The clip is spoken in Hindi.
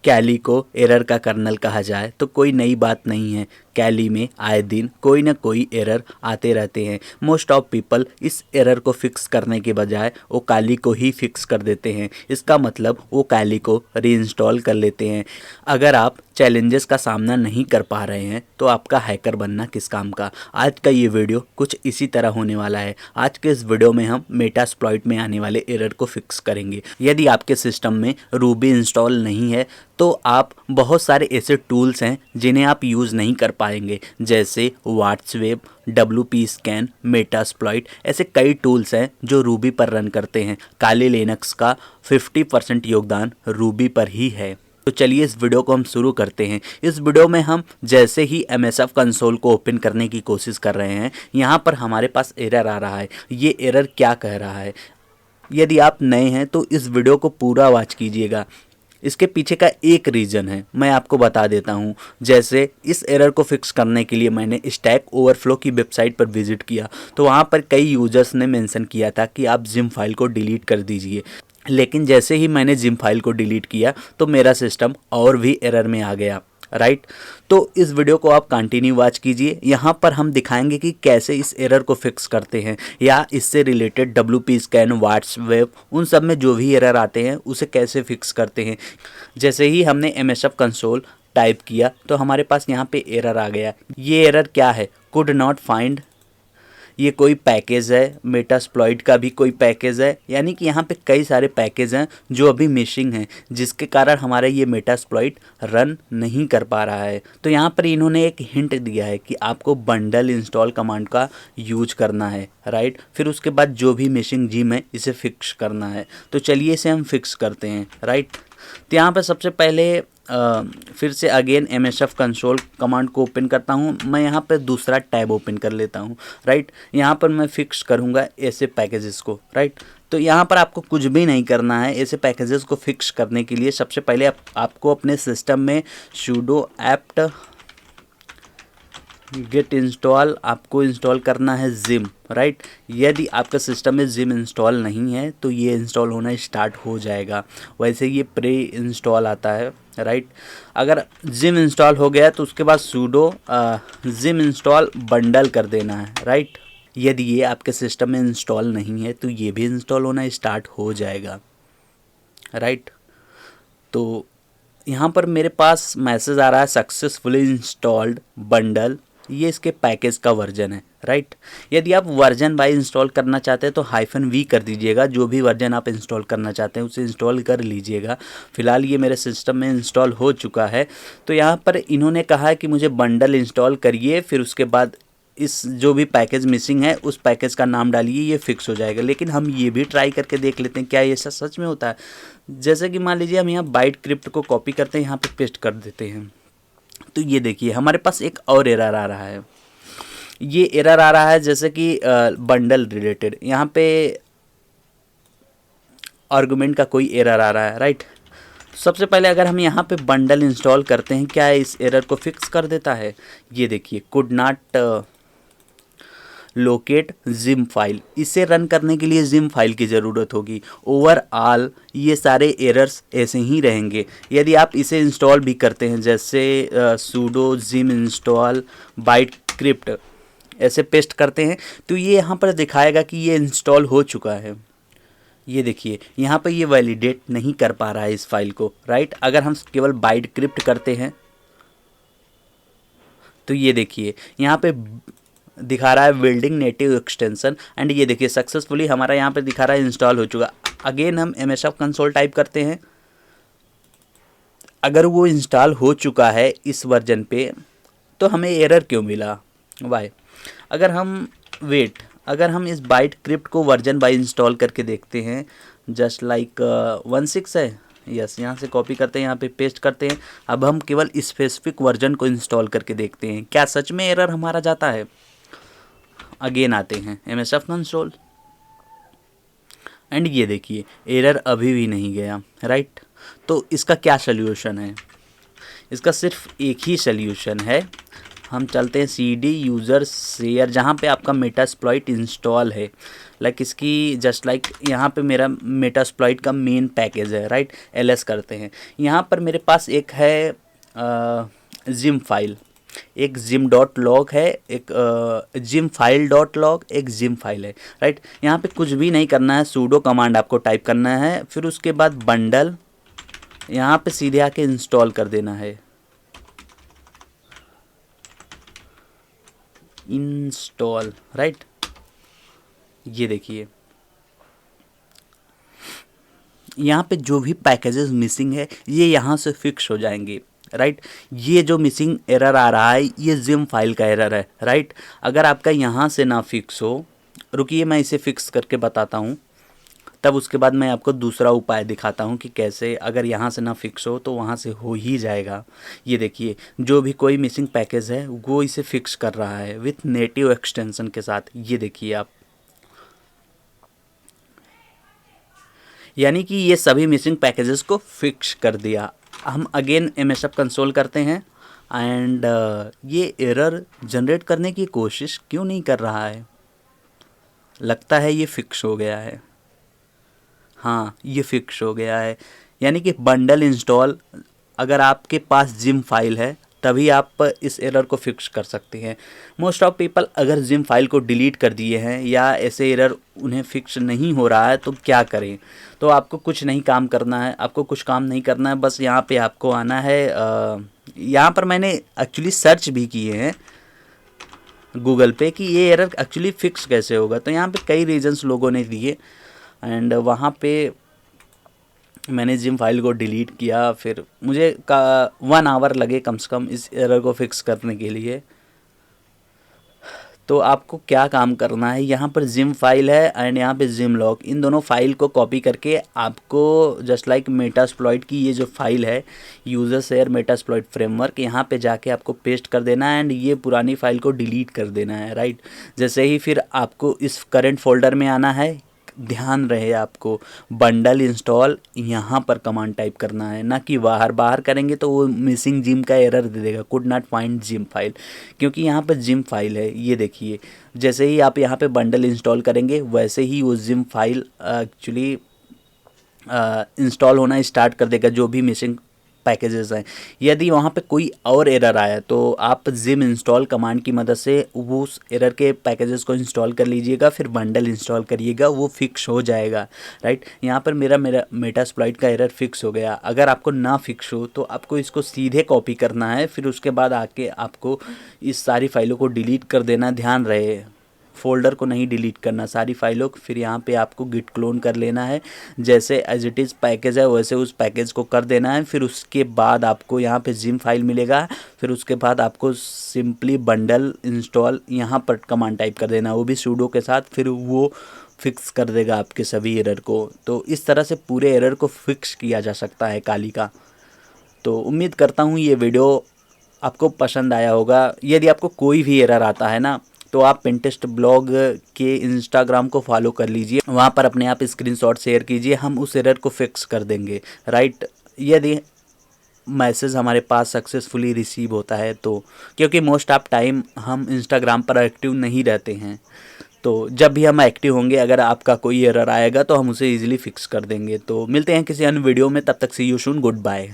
कैली को एरर का कर्नल कहा जाए तो कोई नई बात नहीं है। कैली में आए दिन कोई ना कोई एरर आते रहते हैं। मोस्ट ऑफ पीपल इस एरर को फिक्स करने के बजाय वो कैली को ही फिक्स कर देते हैं। इसका मतलब वो कैली को रीइंस्टॉल कर लेते हैं। अगर आप चैलेंजेस का सामना नहीं कर पा रहे हैं तो आपका हैकर बनना किस काम का। आज का ये वीडियो कुछ इसी तरह होने वाला है। आज के इस वीडियो में हम मेटास्प्लॉइट में आने वाले एरर को फिक्स करेंगे। यदि आपके सिस्टम में रूबी इंस्टॉल नहीं है तो आप बहुत सारे ऐसे टूल्स हैं जिन्हें आप यूज़ नहीं कर पाएंगे, जैसे व्हाट्सवेब, WP स्कैन, मेटास्प्लॉइट। ऐसे कई टूल्स हैं जो रूबी पर रन करते हैं। काली लिनक्स का 50% योगदान रूबी पर ही है। तो चलिए इस वीडियो को हम शुरू करते हैं। इस वीडियो में हम जैसे ही MSF कंसोल को ओपन करने की कोशिश कर रहे हैं, यहाँ पर हमारे पास एरर आ रहा है। ये एरर क्या कह रहा है? यदि आप नए हैं तो इस वीडियो को पूरा वॉच कीजिएगा। इसके पीछे का एक रीज़न है, मैं आपको बता देता हूँ। जैसे इस एरर को फिक्स करने के लिए मैंने स्टैक ओवरफ्लो की वेबसाइट पर विजिट किया तो वहाँ पर कई यूजर्स ने मेंशन किया था कि आप जिम फाइल को डिलीट कर दीजिए। लेकिन जैसे ही मैंने जिम फाइल को डिलीट किया तो मेरा सिस्टम और भी एरर में आ गया, राइट। तो इस वीडियो को आप कंटिन्यू वॉच कीजिए। यहाँ पर हम दिखाएंगे कि कैसे इस एरर को फिक्स करते हैं, या इससे रिलेटेड WP स्कैन, व्हाट्सवेब, उन सब में जो भी एरर आते हैं उसे कैसे फिक्स करते हैं। जैसे ही हमने MSF कंसोल टाइप किया तो हमारे पास यहाँ पे एरर आ गया। ये एरर क्या है? Could not find. ये कोई पैकेज है, मेटास्प्लॉइट का भी कोई पैकेज है, यानी कि यहाँ पे कई सारे पैकेज हैं जो अभी मिसिंग हैं, जिसके कारण हमारा ये मेटास्प्लॉइट रन नहीं कर पा रहा है। तो यहाँ पर इन्होंने एक हिंट दिया है कि आपको बंडल इंस्टॉल कमांड का यूज करना है, राइट। फिर उसके बाद जो भी मिसिंग जिम है इसे फिक्स करना है। तो चलिए इसे हम फिक्स करते हैं, राइट। तो यहाँ पर सबसे पहले फिर से अगेन MSF कंसोल कमांड को ओपन करता हूँ। मैं यहाँ पर दूसरा टैब ओपन कर लेता हूँ, राइट। यहाँ पर मैं फिक्स करूँगा ऐसे पैकेजेस को, राइट। तो यहाँ पर आपको कुछ भी नहीं करना है। ऐसे पैकेजेस को फिक्स करने के लिए सबसे पहले आपको अपने सिस्टम में sudo apt गेट इंस्टॉल आपको इंस्टॉल करना है जिम, राइट। यदि आपका सिस्टम में जिम इंस्टॉल नहीं है तो ये इंस्टॉल होना स्टार्ट हो जाएगा। वैसे ये प्री इंस्टॉल आता है, राइट। अगर जिम इंस्टॉल हो गया तो उसके बाद sudo जिम इंस्टॉल बंडल कर देना है, राइट। यदि ये आपके सिस्टम में इंस्टॉल नहीं है तो ये भी इंस्टॉल होना स्टार्ट हो जाएगा, राइट। तो यहाँ पर मेरे पास मैसेज आ रहा है सक्सेसफुली इंस्टॉल्ड बंडल। ये इसके पैकेज का वर्जन है, राइट। यदि आप वर्जन बाय इंस्टॉल करना चाहते हैं तो -v कर दीजिएगा। जो भी वर्जन आप इंस्टॉल करना चाहते हैं उसे इंस्टॉल कर लीजिएगा। फिलहाल ये मेरे सिस्टम में इंस्टॉल हो चुका है। तो यहाँ पर इन्होंने कहा है कि मुझे बंडल इंस्टॉल करिए, फिर उसके बाद इस जो भी पैकेज मिसिंग है उस पैकेज का नाम डालिए, ये फिक्स हो जाएगा। लेकिन हम ये भी ट्राई करके देख लेते हैं क्या ये सच में होता है। जैसे कि मान लीजिए हम यहाँ बाइट क्रिप्ट को कॉपी करते हैं, यहाँ पे पेस्ट कर देते हैं। तो ये देखिए हमारे पास एक और एरर आ रहा है। ये एरर आ रहा है जैसे कि बंडल रिलेटेड, यहाँ पे आर्गुमेंट का कोई एरर आ रहा है, राइट। सबसे पहले अगर हम यहाँ पे बंडल इंस्टॉल करते हैं, क्या इस एरर को फिक्स कर देता है? ये देखिए could not locate gym file. इसे रन करने के लिए जिम फाइल की ज़रूरत होगी। ओवरऑल ये सारे एरर्स ऐसे ही रहेंगे। यदि आप इसे इंस्टॉल भी करते हैं, जैसे sudo gem install bcrypt ऐसे पेस्ट करते हैं, तो ये यहाँ पर दिखाएगा कि ये इंस्टॉल हो चुका है। ये देखिए यहाँ पर ये वैलिडेट नहीं कर पा रहा है इस फाइल को, राइट। अगर हम केवल बाइट क्रिप्ट करते हैं तो ये देखिए यहाँ पे दिखा रहा है बिल्डिंग नेटिव एक्सटेंशन, एंड ये देखिए सक्सेसफुली हमारा यहाँ पे दिखा रहा है इंस्टॉल हो चुका। अगेन हम MSF कंसोल टाइप करते हैं। अगर वो इंस्टॉल हो चुका है इस वर्जन पे तो हमें एरर क्यों मिला? वाई? अगर हम इस बाइट क्रिप्ट को वर्जन बाय इंस्टॉल करके देखते हैं, जस्ट लाइक 16 है, यस। यहाँ से कॉपी करते हैं, यहाँ पे पेस्ट करते हैं। अब हम केवल स्पेसिफिक वर्जन को इंस्टॉल करके देखते हैं क्या सच में एरर हमारा जाता है। अगेन आते हैं MSF कंसोल, एंड ये देखिए एरर अभी भी नहीं गया, राइट। तो इसका क्या सल्यूशन है? इसका सिर्फ एक ही सल्यूशन है, हम चलते हैं CD यूज़र शेयर, जहाँ पे आपका मेटास्प्लॉइट इंस्टॉल है। लाइक इसकी जस्ट लाइक यहाँ पे मेरा मेटास्प्लॉइट का मेन पैकेज है, राइट। LS करते हैं। यहाँ पर मेरे पास एक है जिम फाइल, एक जिम डॉट लॉग है, एक जिम फाइल डॉट लॉग, एक जिम फाइल है, राइट। यहाँ पे कुछ भी नहीं करना है, सूडो कमांड आपको टाइप करना है, फिर उसके बाद बंडल यहाँ पे सीधे आके इंस्टॉल कर देना है, इंस्टॉल, राइट। ये देखिए यहाँ पे जो भी पैकेजेस मिसिंग है ये यहाँ से फिक्स हो जाएंगे, राइट। ये जो मिसिंग एरर आ रहा है ये जिम फाइल का एरर है, राइट। अगर आपका यहाँ से ना फिक्स हो, रुकिए मैं इसे फिक्स करके बताता हूँ, तब उसके बाद मैं आपको दूसरा उपाय दिखाता हूँ कि कैसे अगर यहाँ से ना फिक्स हो तो वहाँ से हो ही जाएगा। ये देखिए जो भी कोई मिसिंग पैकेज है वो इसे फिक्स कर रहा है विथ नेटिव एक्सटेंशन के साथ। ये देखिए आप, यानी कि ये सभी मिसिंग पैकेजेस को फिक्स कर दिया। हम अगेन MSF कंसोल करते हैं एंड ये एरर जनरेट करने की कोशिश क्यों नहीं कर रहा है। लगता है ये फिक्स हो गया है, हाँ ये फिक्स हो गया है। यानी कि बंडल इंस्टॉल, अगर आपके पास जिम फाइल है तभी आप इस एरर को फिक्स कर सकते हैं। मोस्ट ऑफ पीपल अगर जिम फाइल को डिलीट कर दिए हैं या ऐसे एरर उन्हें फिक्स नहीं हो रहा है तो क्या करें। तो आपको कुछ नहीं काम करना है, आपको कुछ काम नहीं करना है, बस यहाँ पे आपको आना है। यहाँ पर मैंने एक्चुअली सर्च भी किए हैं गूगल पे कि ये एरर एक्चुअली फिक्स कैसे होगा, तो यहाँ पे कई रीजंस लोगों ने दिए एंड वहाँ पे मैंने जिम फाइल को डिलीट किया। फिर मुझे 1 आवर लगे कम से कम इस एरर को फिक्स करने के लिए। तो आपको क्या काम करना है, यहाँ पर जिम फाइल है एंड यहाँ पे जिम लॉग, इन दोनों फाइल को कॉपी करके आपको जस्ट लाइक मेटास्प्लॉइट की ये जो फाइल है यूज़र शेयर मेटास्प्लॉइट फ्रेमवर्क, यहाँ पे जाके आपको पेस्ट कर देना है एंड ये पुरानी फाइल को डिलीट कर देना है, राइट। जैसे ही फिर आपको इस करंट फोल्डर में आना है, ध्यान रहे आपको बंडल इंस्टॉल यहाँ पर कमांड टाइप करना है, ना कि बाहर करेंगे तो वो मिसिंग जिम का एरर दे देगा, could not find gym file, क्योंकि यहाँ पर जिम फाइल है। ये देखिए जैसे ही आप यहाँ पे बंडल इंस्टॉल करेंगे वैसे ही वो जिम फाइल एक्चुअली इंस्टॉल होना स्टार्ट कर देगा, जो भी मिसिंग पैकेजेस हैं। यदि वहाँ पे कोई और एरर आया तो आप जिम इंस्टॉल कमांड की मदद से वो उस एरर के पैकेजेस को इंस्टॉल कर लीजिएगा, फिर बंडल इंस्टॉल करिएगा, वो फिक्स हो जाएगा, राइट। यहाँ पर मेरा मेटास्प्लॉइट का एरर फिक्स हो गया। अगर आपको ना फिक्स हो तो आपको इसको सीधे कॉपी करना है, फिर उसके बाद आके आपको इस सारी फाइलों को डिलीट कर देना। ध्यान रहे फ़ोल्डर को नहीं डिलीट करना, सारी फाइलों को। फिर यहाँ पे आपको गिट क्लोन कर लेना है, जैसे एज इट इज़ पैकेज है वैसे उस पैकेज को कर देना है। फिर उसके बाद आपको यहाँ पे जिम फाइल मिलेगा, फिर उसके बाद आपको सिंपली बंडल इंस्टॉल यहाँ पर कमांड टाइप कर देना, वो भी सूडो के साथ, फिर वो फिक्स कर देगा आपके सभी एरर को। तो इस तरह से पूरे एरर को फिक्स किया जा सकता है काली का। तो उम्मीद करता हूँ ये वीडियो आपको पसंद आया होगा। यदि आपको कोई भी एरर आता है ना तो आप पिंटरेस्ट ब्लॉग के इंस्टाग्राम को फॉलो कर लीजिए, वहाँ पर अपने आप स्क्रीनशॉट शेयर कीजिए, हम उस एरर को फिक्स कर देंगे, राइट। यदि मैसेज हमारे पास सक्सेसफुली रिसीव होता है तो, क्योंकि मोस्ट ऑफ टाइम हम इंस्टाग्राम पर एक्टिव नहीं रहते हैं, तो जब भी हम एक्टिव होंगे अगर आपका कोई एरर आएगा तो हम उसे ईजिली फिक्स कर देंगे। तो मिलते हैं किसी अन्य वीडियो में, तब तक सी यू सून, गुड बाय।